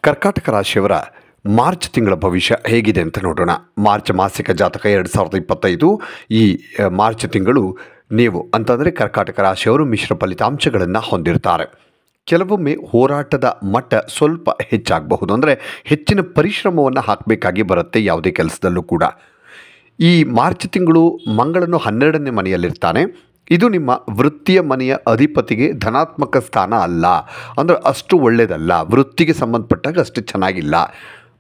ಕರ್ಕಾಟಕ ರಾಶಿಯವರ ಮಾರ್ಚ್ ತಿಂಗಳ ಭವಿಷ್ಯ ಹೇಗಿದೆ ಅಂತ ನೋಡೋಣ. ಮಾರ್ಚ್ ಮಾಸಿಕ ಜಾತಕ 2025. ಈ ಮಾರ್ಚ್ ತಿಂಗಳು ನೀವು ಅಂತಂದರೆ ಕರ್ಕಾಟಕ ರಾಶಿಯವರು ಮಿಶ್ರ ಫಲಿತಾಂಶಗಳನ್ನು ಹೊಂದಿರ್ತಾರೆ. ಕೆಲವೊಮ್ಮೆ ಹೋರಾಟದ ಮಟ್ಟ ಸ್ವಲ್ಪ ಹೆಚ್ಚಾಗಬಹುದು, ಅಂದರೆ ಹೆಚ್ಚಿನ ಪರಿಶ್ರಮವನ್ನು ಹಾಕಬೇಕಾಗಿ ಬರುತ್ತೆ ಯಾವುದೇ ಕೆಲಸದಲ್ಲೂ ಕೂಡ. ಈ ಮಾರ್ಚ್ ತಿಂಗಳು ಮಂಗಳನು 12ನೇ ಮನೆಯಲ್ಲಿರ್ತಾನೆ. ಇದು ನಿಮ್ಮ ವೃತ್ತಿಯ ಮನೆಯ ಅಧಿಪತಿಗೆ ಧನಾತ್ಮಕ ಸ್ಥಾನ ಅಲ್ಲ, ಅಂದರೆ ಅಷ್ಟು ಒಳ್ಳೆಯದಲ್ಲ, ವೃತ್ತಿಗೆ ಸಂಬಂಧಪಟ್ಟಾಗ ಅಷ್ಟು ಚೆನ್ನಾಗಿಲ್ಲ.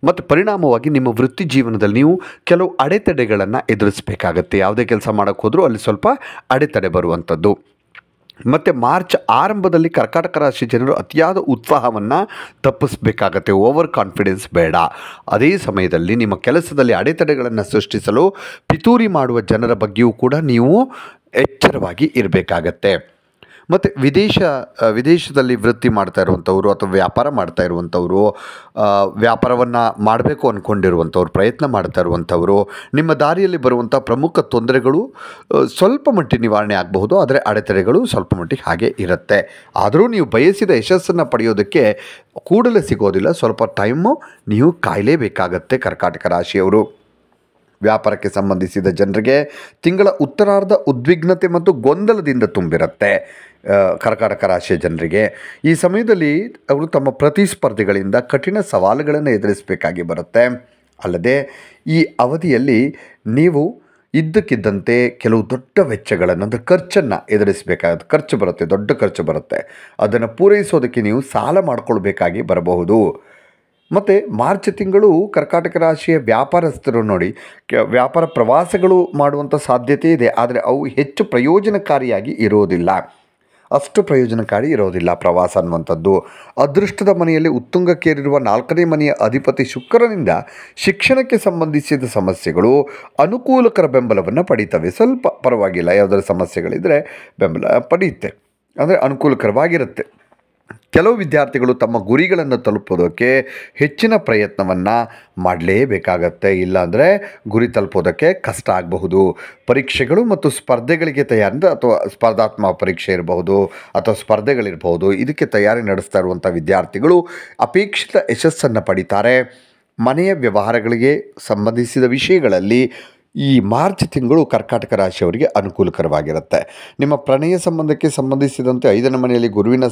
ಮತ್ತು ಪರಿಣಾಮವಾಗಿ ನಿಮ್ಮ ವೃತ್ತಿ ಜೀವನದಲ್ಲಿ ನೀವು ಕೆಲವು ಅಡೆತಡೆಗಳನ್ನು ಎದುರಿಸಬೇಕಾಗತ್ತೆ. ಯಾವುದೇ ಕೆಲಸ ಮಾಡೋಕ್ಕೆ ಹೋದರೂ ಅಲ್ಲಿ ಸ್ವಲ್ಪ ಅಡೆತಡೆ ಬರುವಂಥದ್ದು. ಮತ್ತು ಮಾರ್ಚ್ ಆರಂಭದಲ್ಲಿ ಕರ್ಕಾಟಕ ರಾಶಿ ಜನರು ಅತಿಯಾದ ಉತ್ಸಾಹವನ್ನು ತಪ್ಪಿಸಬೇಕಾಗತ್ತೆ. ಓವರ್ ಕಾನ್ಫಿಡೆನ್ಸ್ ಬೇಡ. ಅದೇ ಸಮಯದಲ್ಲಿ ನಿಮ್ಮ ಕೆಲಸದಲ್ಲಿ ಅಡೆತಡೆಗಳನ್ನು ಸೃಷ್ಟಿಸಲು ಪಿತೂರಿ ಮಾಡುವ ಜನರ ಬಗ್ಗೆಯೂ ಕೂಡ ನೀವು ಎಚ್ಚರವಾಗಿ ಇರಬೇಕಾಗತ್ತೆ. ಮತ್ತು ವಿದೇಶದಲ್ಲಿ ವೃತ್ತಿ ಮಾಡ್ತಾ ಇರುವಂಥವ್ರು ಅಥವಾ ವ್ಯಾಪಾರ ಮಾಡ್ತಾ ಇರುವಂಥವ್ರು, ವ್ಯಾಪಾರವನ್ನು ಮಾಡಬೇಕು ಅಂದ್ಕೊಂಡಿರುವಂಥವ್ರು, ಪ್ರಯತ್ನ ಮಾಡ್ತಾ ಇರುವಂಥವರು, ನಿಮ್ಮ ದಾರಿಯಲ್ಲಿ ಬರುವಂಥ ಪ್ರಮುಖ ತೊಂದರೆಗಳು ಸ್ವಲ್ಪ ಮಟ್ಟಿಗೆ ನಿವಾರಣೆ ಆಗಬಹುದು, ಆದರೆ ಅಡೆತಡೆಗಳು ಸ್ವಲ್ಪ ಮಟ್ಟಿಗೆ ಹಾಗೆ ಇರುತ್ತೆ. ಆದರೂ ನೀವು ಬಯಸಿದ ಯಶಸ್ಸನ್ನು ಪಡೆಯೋದಕ್ಕೆ ಕೂಡಲೇ ಸಿಗೋದಿಲ್ಲ, ಸ್ವಲ್ಪ ಟೈಮು ನೀವು ಕಾಯಲೇಬೇಕಾಗತ್ತೆ ಕರ್ಕಾಟಕ ರಾಶಿಯವರು. ವ್ಯಾಪಾರಕ್ಕೆ ಸಂಬಂಧಿಸಿದ ಜನರಿಗೆ ತಿಂಗಳ ಉತ್ತರಾರ್ಧ ಉದ್ವಿಗ್ನತೆ ಮತ್ತು ಗೊಂದಲದಿಂದ ತುಂಬಿರುತ್ತೆ. ಕರ್ಕಾಟಕ ರಾಶಿಯ ಜನರಿಗೆ ಈ ಸಮಯದಲ್ಲಿ ಅವರು ತಮ್ಮ ಪ್ರತಿಸ್ಪರ್ಧಿಗಳಿಂದ ಕಠಿಣ ಸವಾಲುಗಳನ್ನು ಎದುರಿಸಬೇಕಾಗಿ ಬರುತ್ತೆ. ಅಲ್ಲದೆ ಈ ಅವಧಿಯಲ್ಲಿ ನೀವು ಇದ್ದಕ್ಕಿದ್ದಂತೆ ಕೆಲವು ದೊಡ್ಡ ವೆಚ್ಚಗಳನ್ನು, ಅಂದರೆ ಖರ್ಚನ್ನು ಎದುರಿಸಬೇಕಾಗುತ್ತೆ. ಖರ್ಚು ಬರುತ್ತೆ, ದೊಡ್ಡ ಖರ್ಚು ಬರುತ್ತೆ. ಅದನ್ನು ಪೂರೈಸೋದಕ್ಕೆ ನೀವು ಸಾಲ ಮಾಡಿಕೊಳ್ಬೇಕಾಗಿ ಬರಬಹುದು. ಮತ್ತು ಮಾರ್ಚ್ ತಿಂಗಳು ಕರ್ಕಾಟಕ ರಾಶಿಯ ವ್ಯಾಪಾರಸ್ಥರು ನೋಡಿ, ವ್ಯಾಪಾರ ಪ್ರವಾಸಗಳು ಮಾಡುವಂಥ ಸಾಧ್ಯತೆ ಇದೆ, ಆದರೆ ಅವು ಹೆಚ್ಚು ಪ್ರಯೋಜನಕಾರಿಯಾಗಿ ಇರೋದಿಲ್ಲ, ಅಷ್ಟು ಪ್ರಯೋಜನಕಾರಿ ಇರೋದಿಲ್ಲ ಪ್ರವಾಸ ಅನ್ನುವಂಥದ್ದು. ಅದೃಷ್ಟದ ಮನೆಯಲ್ಲಿ ಉತ್ತುಂಗಕ್ಕೇರಿರುವ 4ನೇ ಮನೆಯ ಅಧಿಪತಿ ಶುಕ್ರನಿಂದ ಶಿಕ್ಷಣಕ್ಕೆ ಸಂಬಂಧಿಸಿದ ಸಮಸ್ಯೆಗಳು ಅನುಕೂಲಕರ ಬೆಂಬಲವನ್ನು ಪಡೀತವೆ. ಸ್ವಲ್ಪ ಪರವಾಗಿಲ್ಲ, ಯಾವುದಾದ್ರು ಸಮಸ್ಯೆಗಳಿದ್ದರೆ ಬೆಂಬಲ ಪಡೆಯುತ್ತೆ, ಅಂದರೆ ಅನುಕೂಲಕರವಾಗಿರುತ್ತೆ. ಕೆಲವು ವಿದ್ಯಾರ್ಥಿಗಳು ತಮ್ಮ ಗುರಿಗಳನ್ನು ತಲುಪೋದಕ್ಕೆ ಹೆಚ್ಚಿನ ಪ್ರಯತ್ನವನ್ನು ಮಾಡಲೇಬೇಕಾಗತ್ತೆ, ಇಲ್ಲಾಂದರೆ ಗುರಿ ತಲುಪೋದಕ್ಕೆ ಕಷ್ಟ ಆಗಬಹುದು. ಪರೀಕ್ಷೆಗಳು ಮತ್ತು ಸ್ಪರ್ಧೆಗಳಿಗೆ ತಯಾರಿ, ಅಥವಾ ಸ್ಪರ್ಧಾತ್ಮಕ ಪರೀಕ್ಷೆ ಇರಬಹುದು ಅಥವಾ ಸ್ಪರ್ಧೆಗಳಿರಬಹುದು, ಇದಕ್ಕೆ ತಯಾರಿ ನಡೆಸ್ತಾ ಇರುವಂಥ ವಿದ್ಯಾರ್ಥಿಗಳು ಅಪೇಕ್ಷಿತ ಯಶಸ್ಸನ್ನು ಪಡೀತಾರೆ. ಮನೆಯ ವ್ಯವಹಾರಗಳಿಗೆ ಸಂಬಂಧಿಸಿದ ವಿಷಯಗಳಲ್ಲಿ ಈ ಮಾರ್ಚ್ ತಿಂಗಳು ಕರ್ಕಾಟಕ ರಾಶಿಯವರಿಗೆ ಅನುಕೂಲಕರವಾಗಿರುತ್ತೆ. ನಿಮ್ಮ ಪ್ರಣಯ ಸಂಬಂಧಕ್ಕೆ ಸಂಬಂಧಿಸಿದಂತೆ 5ನೇ ಮನೆಯಲ್ಲಿ ಗುರುವಿನ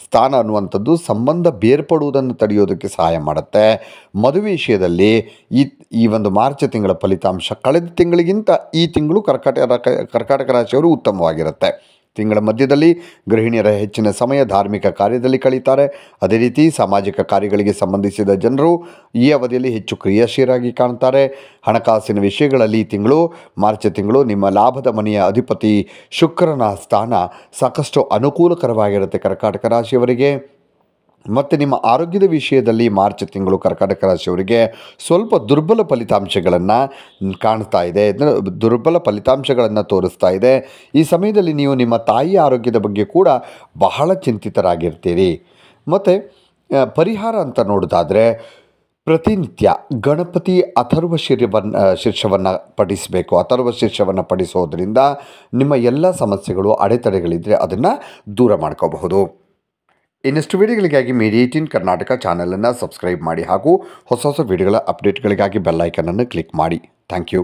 ಸ್ಥಾನ ಅನ್ನುವಂಥದ್ದು ಸಂಬಂಧ ಬೇರ್ಪಡುವುದನ್ನು ತಡೆಯೋದಕ್ಕೆ ಸಹಾಯ ಮಾಡುತ್ತೆ. ಮದುವೆ ವಿಷಯದಲ್ಲಿ ಈ ಒಂದು ಮಾರ್ಚ್ ತಿಂಗಳ ಫಲಿತಾಂಶ ಕಳೆದ ತಿಂಗಳಿಗಿಂತ ಈ ತಿಂಗಳು ಕರ್ಕಾಟಕ ರಾಶಿಯವರು ಉತ್ತಮವಾಗಿರುತ್ತೆ. ತಿಂಗಳ ಮಧ್ಯದಲ್ಲಿ ಗೃಹಿಣಿಯರ ಹೆಚ್ಚಿನ ಸಮಯ ಧಾರ್ಮಿಕ ಕಾರ್ಯದಲ್ಲಿ ಕಳೀತಾರೆ. ಅದೇ ರೀತಿ ಸಾಮಾಜಿಕ ಕಾರ್ಯಗಳಿಗೆ ಸಂಬಂಧಿಸಿದ ಜನರು ಈ ಅವಧಿಯಲ್ಲಿ ಹೆಚ್ಚು ಕ್ರಿಯಾಶೀಲರಾಗಿ ಕಾಣ್ತಾರೆ. ಹಣಕಾಸಿನ ವಿಷಯಗಳಲ್ಲಿ ಈ ತಿಂಗಳು ಮಾರ್ಚ್ ತಿಂಗಳು ನಿಮ್ಮ ಲಾಭದ ಮನೆಯ ಅಧಿಪತಿ ಶುಕ್ರನ ಸ್ಥಾನ ಸಾಕಷ್ಟು ಅನುಕೂಲಕರವಾಗಿರುತ್ತೆ ಕರ್ಕಾಟಕ ರಾಶಿಯವರಿಗೆ. ಮತ್ತು ನಿಮ್ಮ ಆರೋಗ್ಯದ ವಿಷಯದಲ್ಲಿ ಮಾರ್ಚ್ ತಿಂಗಳು ಕರ್ಕಾಟಕ ರಾಶಿಯವರಿಗೆ ಸ್ವಲ್ಪ ದುರ್ಬಲ ಫಲಿತಾಂಶಗಳನ್ನು ಕಾಣ್ತಾ ಇದೆ, ದುರ್ಬಲ ಫಲಿತಾಂಶಗಳನ್ನು ತೋರಿಸ್ತಾ ಇದೆ. ಈ ಸಮಯದಲ್ಲಿ ನೀವು ನಿಮ್ಮ ತಾಯಿಯ ಆರೋಗ್ಯದ ಬಗ್ಗೆ ಕೂಡ ಬಹಳ ಚಿಂತಿತರಾಗಿರ್ತೀರಿ. ಮತ್ತು ಪರಿಹಾರ ಅಂತ ನೋಡೋದಾದರೆ ಪ್ರತಿನಿತ್ಯ ಗಣಪತಿ ಅಥರ್ವ ಶೀರ್ಷವನ್ನು ಪಠಿಸಬೇಕು. ಅಥರ್ವ ಶೀರ್ಷವನ್ನು ಪಠಿಸೋದ್ರಿಂದ ನಿಮ್ಮ ಎಲ್ಲ ಸಮಸ್ಯೆಗಳು, ಅಡೆತಡೆಗಳಿದ್ದರೆ ಅದನ್ನು ದೂರ ಮಾಡ್ಕೋಬಹುದು. ಇನ್ನಷ್ಟು ವಿಡಿಯೋಗಳಿಗಾಗಿ ಮೀಡಿಯಾ18 ಕರ್ನಾಟಕ ಚಾನಲನ್ನು ಸಬ್ಸ್ಕ್ರೈಬ್ ಮಾಡಿ ಹಾಗೂ ಹೊಸ ವಿಡಿಯೋಗಳ ಅಪ್ಡೇಟ್ಗಳಿಗಾಗಿ ಬೆಲ್ ಐಕನನ್ನು ಕ್ಲಿಕ್ ಮಾಡಿ. Thank you.